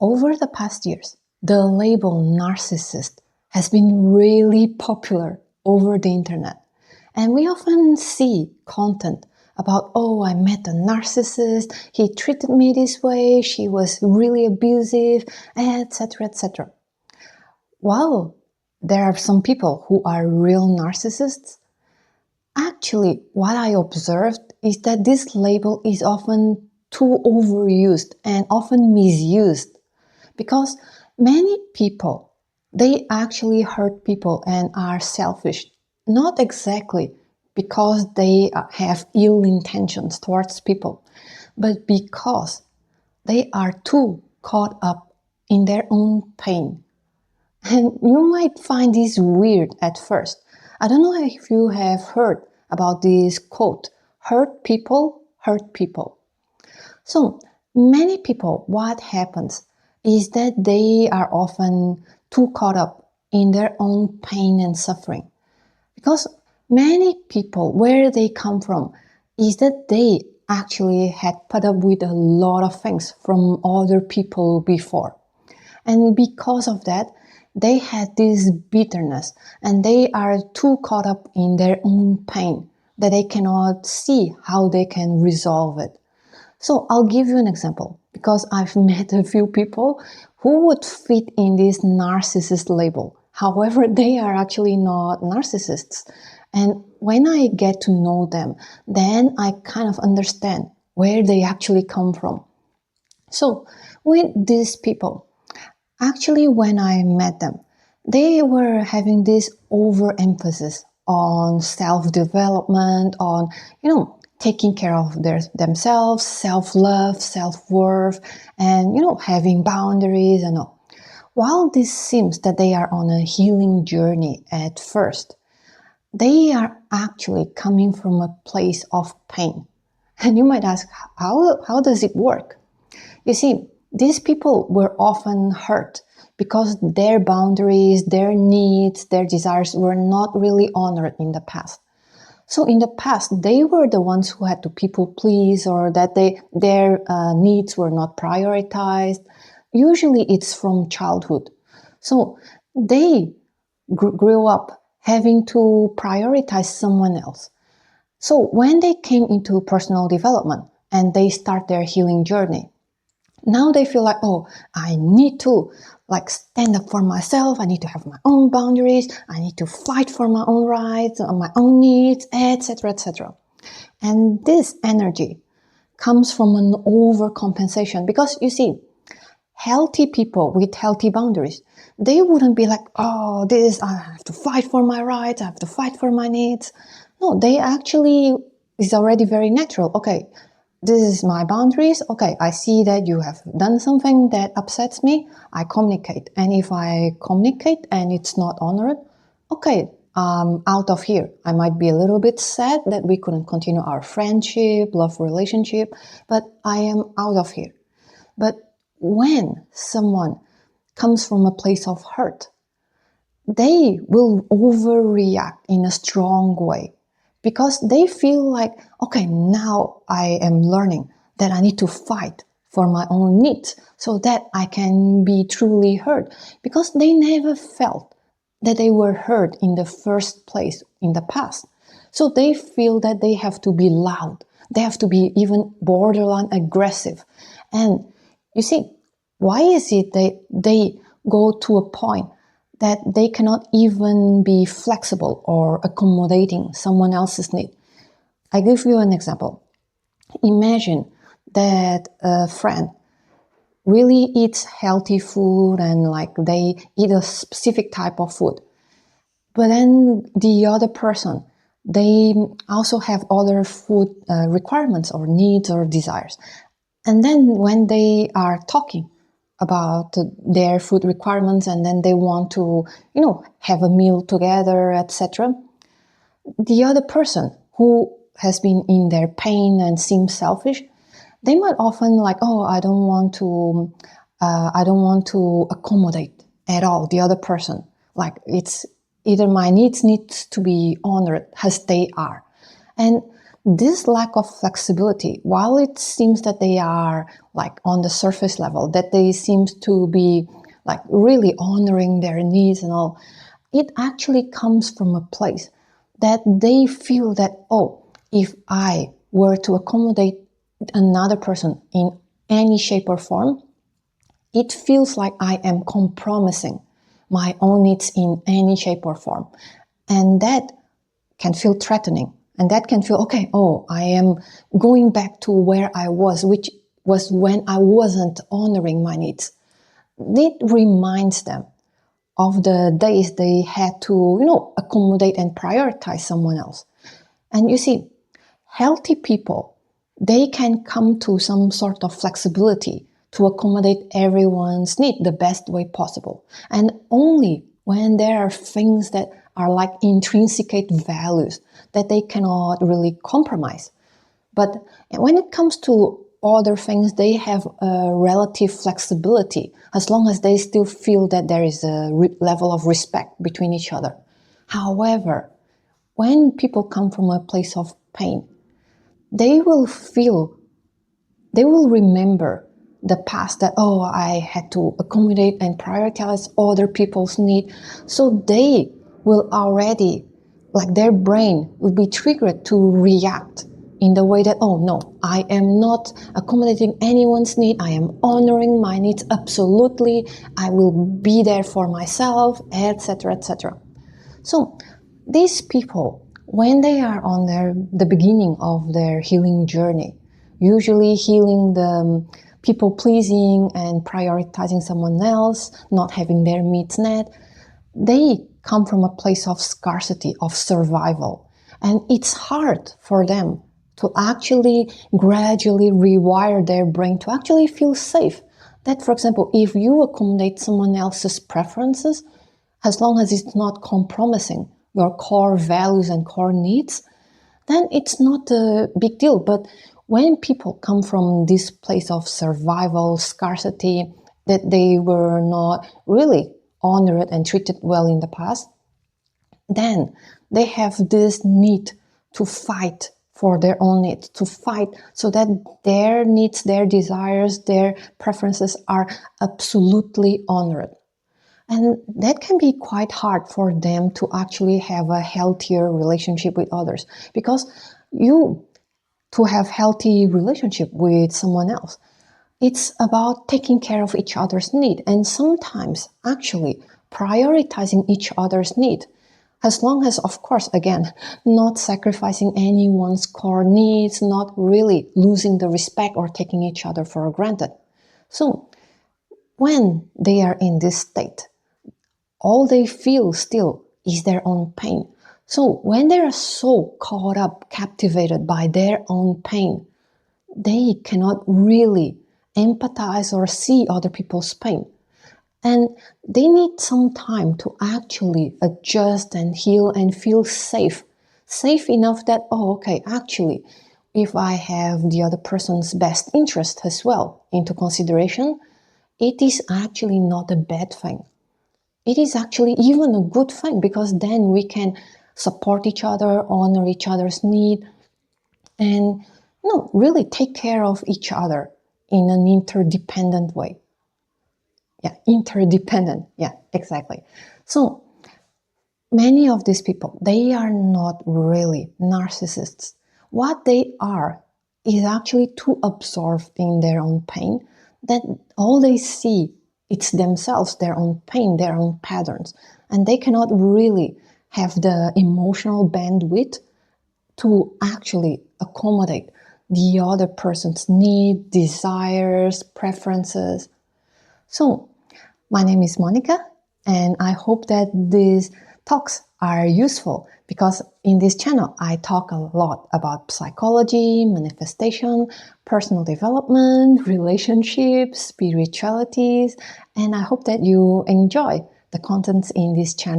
Over the past years, the label narcissist has been really popular over the internet. And we often see content about, oh, I met a narcissist, he treated me this way, she was really abusive, etc., etc. While there are some people who are real narcissists, actually, what I observed is that this label is often too overused and often misused. Because many people, they actually hurt people and are selfish, not exactly because they have ill intentions towards people, but because they are too caught up in their own pain. And you might find this weird at first. I don't know if you have heard about this quote, hurt people hurt people. So many people, what happens is that they are often too caught up in their own pain and suffering. Because many people, where they come from, is that they actually had put up with a lot of things from other people before. And because of that, they had this bitterness and they are too caught up in their own pain that they cannot see how they can resolve it. So I'll give you an example because I've met a few people who would fit in this narcissist label. However, they are actually not narcissists. And when I get to know them, then I kind of understand where they actually come from. So with these people, actually when I met them, they were having this overemphasis on self-development, on, taking care of themselves, self-love, self-worth, and, having boundaries and all. While this seems that they are on a healing journey at first, they are actually coming from a place of pain. And you might ask, how does it work? You see, these people were often hurt because their boundaries, their needs, their desires were not really honored in the past. So in the past, they were the ones who had to people please or that their needs were not prioritized. Usually it's from childhood. So they grew up having to prioritize someone else. So when they came into personal development and they start their healing journey, now they feel like, oh, I need to stand up for myself. I need to have my own boundaries. I need to fight for my own rights, my own needs, etc., etc. And this energy comes from an overcompensation because you see, healthy people with healthy boundaries, they wouldn't be like, oh, I have to fight for my rights. I have to fight for my needs. No, they actually is already very natural. Okay, this is my boundaries. Okay, I see that you have done something that upsets me. I communicate. And if I communicate and it's not honored, okay, I'm out of here. I might be a little bit sad that we couldn't continue our friendship, love relationship, but I am out of here. But when someone comes from a place of hurt, they will overreact in a strong way. Because they feel like, okay, now I am learning that I need to fight for my own needs so that I can be truly heard. Because they never felt that they were heard in the first place in the past. So they feel that they have to be loud. They have to be even borderline aggressive. And you see, why is it that they go to a point that they cannot even be flexible or accommodating someone else's need? I give you an example. Imagine that a friend really eats healthy food and they eat a specific type of food. But then the other person, they also have other food requirements or needs or desires. And then when they are talking about their food requirements and then they want to, have a meal together, etc. The other person who has been in their pain and seems selfish, they might often oh, I don't want to accommodate at all the other person. It's either my needs to be honored as they are. And this lack of flexibility, while it seems that they are like on the surface level, that they seem to be like really honoring their needs and all, it actually comes from a place that they feel that, oh, if I were to accommodate another person in any shape or form, it feels like I am compromising my own needs in any shape or form. And that can feel threatening. And that can feel, okay, oh, I am going back to where I was, which was when I wasn't honoring my needs. It reminds them of the days they had to, accommodate and prioritize someone else. And you see, healthy people, they can come to some sort of flexibility to accommodate everyone's need the best way possible. And only when there are things that are like intrinsicate values that they cannot really compromise. But when it comes to other things, they have a relative flexibility as long as they still feel that there is a level of respect between each other. However, when people come from a place of pain, they will remember the past that, oh, I had to accommodate and prioritize other people's needs. So they will already, like their brain will be triggered to react in the way that, oh no, I am not accommodating anyone's need. I am honoring my needs absolutely. I will be there for myself, etc., etc. So these people, when they are on the beginning of their healing journey, usually healing the people-pleasing and prioritizing someone else, not having their needs met, they come from a place of scarcity, of survival. And it's hard for them to actually gradually rewire their brain to actually feel safe. That, for example, if you accommodate someone else's preferences, as long as it's not compromising your core values and core needs, then it's not a big deal. But when people come from this place of survival, scarcity, that they were not really honored and treated well in the past, then they have this need to fight for their own needs, to fight so that their needs, their desires, their preferences are absolutely honored. And that can be quite hard for them to actually have a healthier relationship with others, because to have healthy relationship with someone else, it's about taking care of each other's need, and sometimes actually prioritizing each other's need, as long as, of course, again, not sacrificing anyone's core needs, not really losing the respect or taking each other for granted. So when they are in this state, all they feel still is their own pain. So when they are so caught up, captivated by their own pain, they cannot really empathize or see other people's pain. And they need some time to actually adjust and heal and feel safe. Safe enough that, oh, okay, actually, if I have the other person's best interest as well into consideration, it is actually not a bad thing. It is actually even a good thing, because then we can support each other, honor each other's need, and really take care of each other in an interdependent way. Yeah, interdependent. Yeah, exactly. So many of these people, they are not really narcissists. What they are is actually too absorbed in their own pain that all they see it's themselves, their own pain, their own patterns, and they cannot really have the emotional bandwidth to actually accommodate the other person's needs, desires, preferences. So, my name is Monica, and I hope that these talks are useful, because in this channel I talk a lot about psychology, manifestation, personal development, relationships, spiritualities, and I hope that you enjoy the contents in this channel.